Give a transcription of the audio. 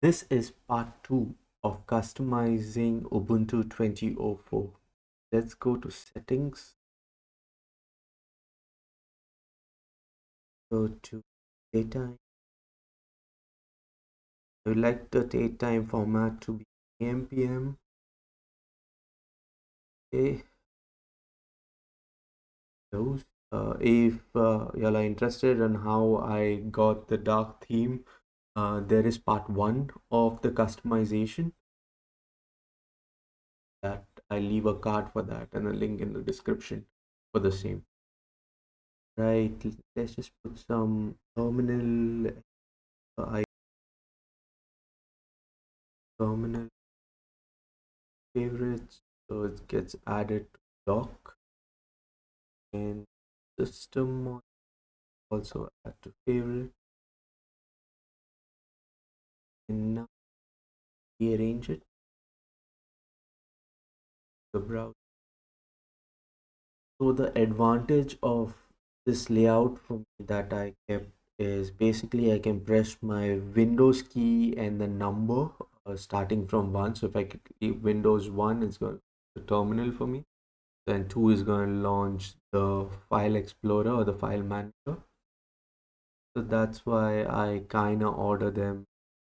This is part 2 of customizing Ubuntu 2004. Let's go to settings, go to daytime. I would like the daytime format to be AM PM. Okay, those. If y'all are interested in how I got the dark theme, there is part 1 of the customization that I leave a card for that and a link in the description for the same. Right, let's just put some terminal terminal favorites, so it gets added to dock, and system also add to favorite, and now rearrange it the browser. So the advantage of this layout for me that I kept is basically I can press my Windows key and the number starting from 1. So if I keep Windows 1, it's going to the terminal for me. Then 2 is going to launch the file explorer or the file manager. So that's why I kind of order them